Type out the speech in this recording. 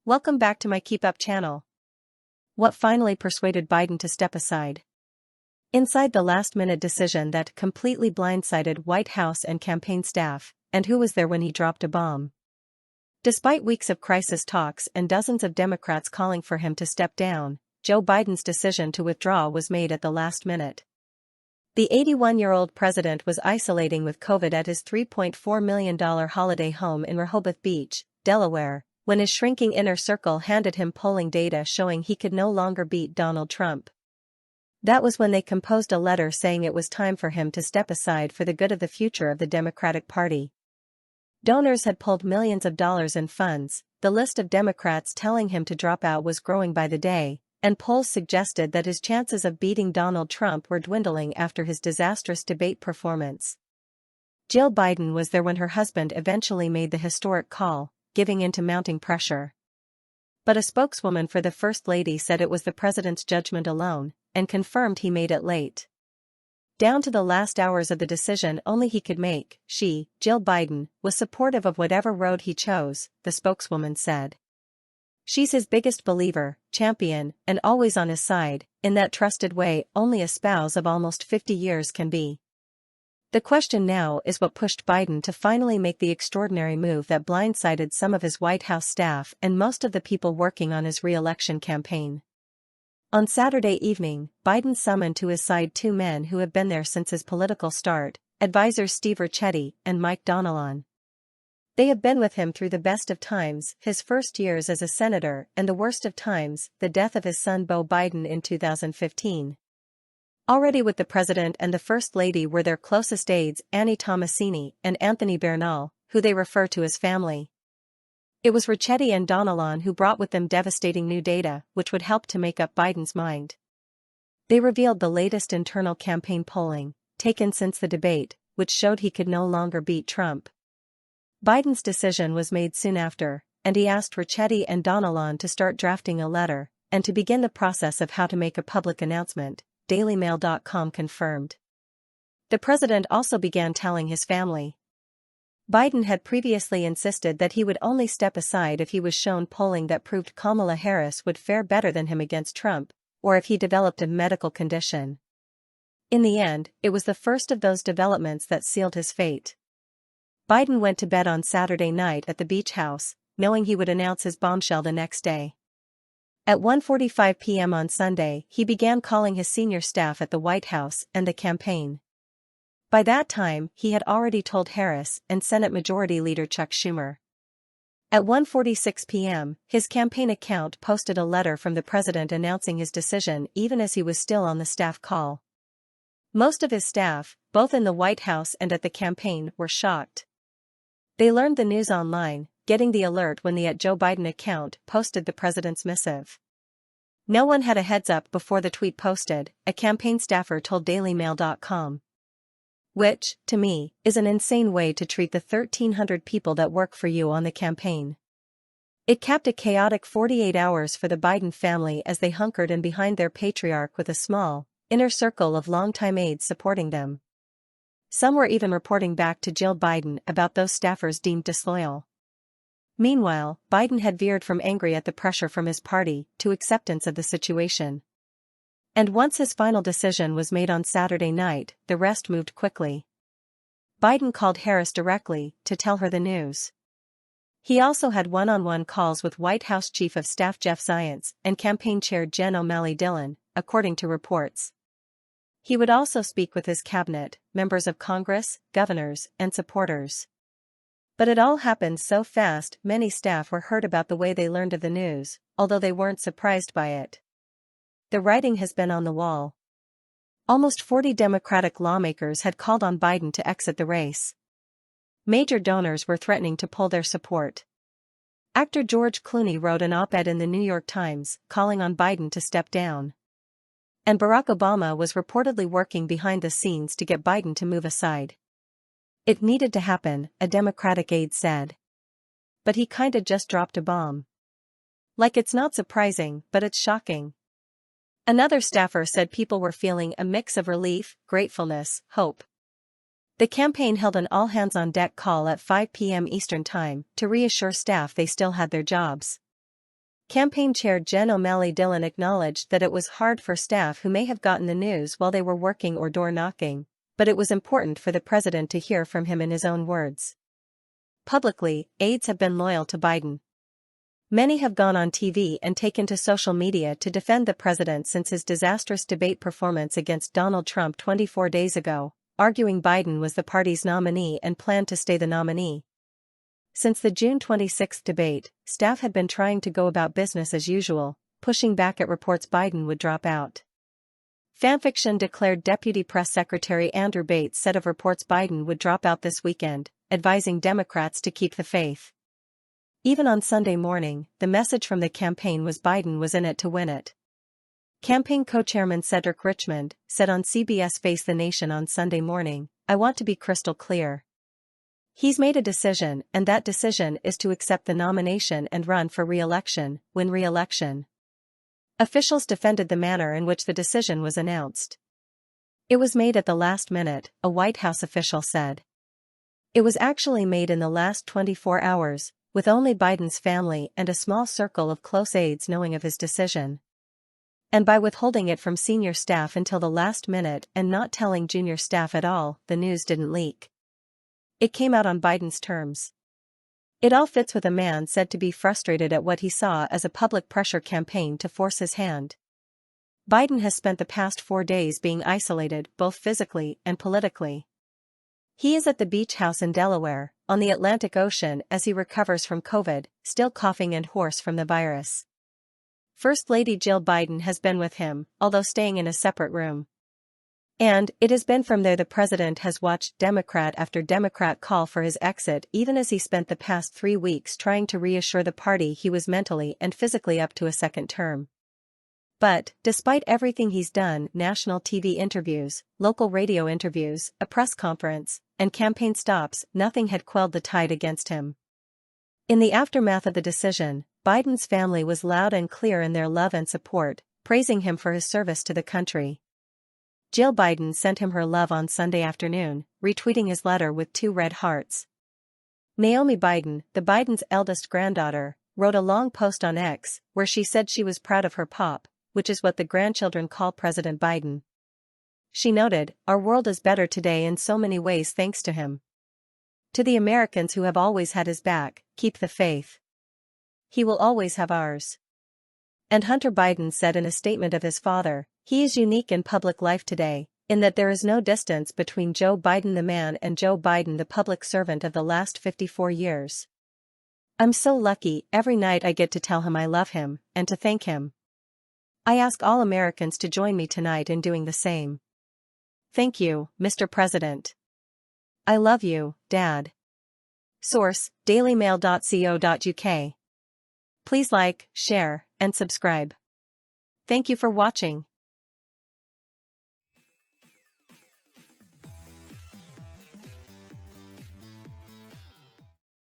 Welcome back to my KEEPUP channel. What finally persuaded Biden to step aside? Inside the last-minute decision that completely blindsided White House and campaign staff, and who was there when he dropped a bomb? Despite weeks of crisis talks and dozens of Democrats calling for him to step down, Joe Biden's decision to withdraw was made at the last minute. The 81-year-old president was isolating with COVID at his $3.4 million holiday home in Rehoboth Beach, Delaware, when his shrinking inner circle handed him polling data showing he could no longer beat Donald Trump. That was when they composed a letter saying it was time for him to step aside for the good of the future of the Democratic Party. Donors had pulled millions of dollars in funds, the list of Democrats telling him to drop out was growing by the day, and polls suggested that his chances of beating Donald Trump were dwindling after his disastrous debate performance. Jill Biden was there when her husband eventually made the historic call, giving in to mounting pressure. But a spokeswoman for the First Lady said it was the president's judgment alone, and confirmed he made it late. Down to the last hours of the decision only he could make, she, Jill Biden, was supportive of whatever road he chose, the spokeswoman said. She's his biggest believer, champion, and always on his side, in that trusted way only a spouse of almost 50 years can be. The question now is what pushed Biden to finally make the extraordinary move that blindsided some of his White House staff and most of the people working on his re-election campaign. On Saturday evening, Biden summoned to his side two men who have been there since his political start, advisors Steve Ricchetti and Mike Donilon. They have been with him through the best of times, his first years as a senator, and the worst of times, the death of his son Beau Biden in 2015. Already with the president and the First Lady were their closest aides Annie Tomasini and Anthony Bernal, who they refer to as family. It was Ricchetti and Donilon who brought with them devastating new data, which would help to make up Biden's mind. They revealed the latest internal campaign polling, taken since the debate, which showed he could no longer beat Trump. Biden's decision was made soon after, and he asked Ricchetti and Donilon to start drafting a letter, and to begin the process of how to make a public announcement. DailyMail.com confirmed. The president also began telling his family. Biden had previously insisted that he would only step aside if he was shown polling that proved Kamala Harris would fare better than him against Trump, or if he developed a medical condition. In the end, it was the first of those developments that sealed his fate. Biden went to bed on Saturday night at the beach house, knowing he would announce his bombshell the next day. At 1:45 p.m. on Sunday, he began calling his senior staff at the White House and the campaign. By that time, he had already told Harris and Senate Majority Leader Chuck Schumer. At 1:46 p.m., his campaign account posted a letter from the president announcing his decision even as he was still on the staff call. Most of his staff, both in the White House and at the campaign, were shocked. They learned the news online, getting the alert when the @Joe Biden account posted the president's missive. No one had a heads up before the tweet posted, a campaign staffer told DailyMail.com. Which, to me, is an insane way to treat the 1,300 people that work for you on the campaign. It capped a chaotic 48 hours for the Biden family as they hunkered in behind their patriarch with a small, inner circle of longtime aides supporting them. Some were even reporting back to Jill Biden about those staffers deemed disloyal. Meanwhile, Biden had veered from angry at the pressure from his party to acceptance of the situation. And once his final decision was made on Saturday night, the rest moved quickly. Biden called Harris directly to tell her the news. He also had one-on-one calls with White House Chief of Staff Jeff Zients and Campaign Chair Jen O'Malley Dillon, according to reports. He would also speak with his cabinet, members of Congress, governors, and supporters. But it all happened so fast many staff were hurt about the way they learned of the news, although they weren't surprised by it. The writing has been on the wall. Almost 40 Democratic lawmakers had called on Biden to exit the race. Major donors were threatening to pull their support. Actor George Clooney wrote an op-ed in the New York Times, calling on Biden to step down. And Barack Obama was reportedly working behind the scenes to get Biden to move aside. It needed to happen, a Democratic aide said. But he kinda just dropped a bomb. Like it's not surprising, but it's shocking. Another staffer said people were feeling a mix of relief, gratefulness, hope. The campaign held an all-hands-on-deck call at 5 p.m. Eastern Time to reassure staff they still had their jobs. Campaign chair Jen O'Malley Dillon acknowledged that it was hard for staff who may have gotten the news while they were working or door knocking, but it was important for the president to hear from him in his own words. Publicly, aides have been loyal to Biden. Many have gone on TV and taken to social media to defend the president since his disastrous debate performance against Donald Trump 24 days ago, arguing Biden was the party's nominee and planned to stay the nominee. Since the June 26 debate, staff had been trying to go about business as usual, pushing back at reports Biden would drop out. Fanfiction declared Deputy Press Secretary Andrew Bates said of reports Biden would drop out this weekend, advising Democrats to keep the faith. Even on Sunday morning, the message from the campaign was Biden was in it to win it. Campaign co-chairman Cedric Richmond said on CBS Face the Nation on Sunday morning, "I want to be crystal clear. He's made a decision, and that decision is to accept the nomination and run for re-election, win re-election." Officials defended the manner in which the decision was announced. "It was made at the last minute," a White House official said. "It was actually made in the last 24 hours, with only Biden's family and a small circle of close aides knowing of his decision. And by withholding it from senior staff until the last minute and not telling junior staff at all, the news didn't leak. It came out on Biden's terms." It all fits with a man said to be frustrated at what he saw as a public pressure campaign to force his hand. Biden has spent the past 4 days being isolated both physically and politically. He is at the beach house in Delaware, on the Atlantic Ocean as he recovers from COVID, still coughing and hoarse from the virus. First Lady Jill Biden has been with him, although staying in a separate room. And it has been from there the president has watched Democrat after Democrat call for his exit, even as he spent the past 3 weeks trying to reassure the party he was mentally and physically up to a second term. But, despite everything he's done, national TV interviews, local radio interviews, a press conference, and campaign stops, nothing had quelled the tide against him. In the aftermath of the decision, Biden's family was loud and clear in their love and support, praising him for his service to the country. Jill Biden sent him her love on Sunday afternoon, retweeting his letter with 2 red hearts. Naomi Biden, the Bidens' eldest granddaughter, wrote a long post on X, where she said she was proud of her pop, which is what the grandchildren call President Biden. She noted, "Our world is better today in so many ways thanks to him. To the Americans who have always had his back, keep the faith. He will always have ours." And Hunter Biden said in a statement of his father, "He is unique in public life today, in that there is no distance between Joe Biden the man and Joe Biden the public servant of the last 54 years. I'm so lucky every night I get to tell him I love him, and to thank him. I ask all Americans to join me tonight in doing the same. Thank you, Mr. President. I love you, Dad." Source: dailymail.co.uk. Please like, share, and subscribe. Thank you for watching.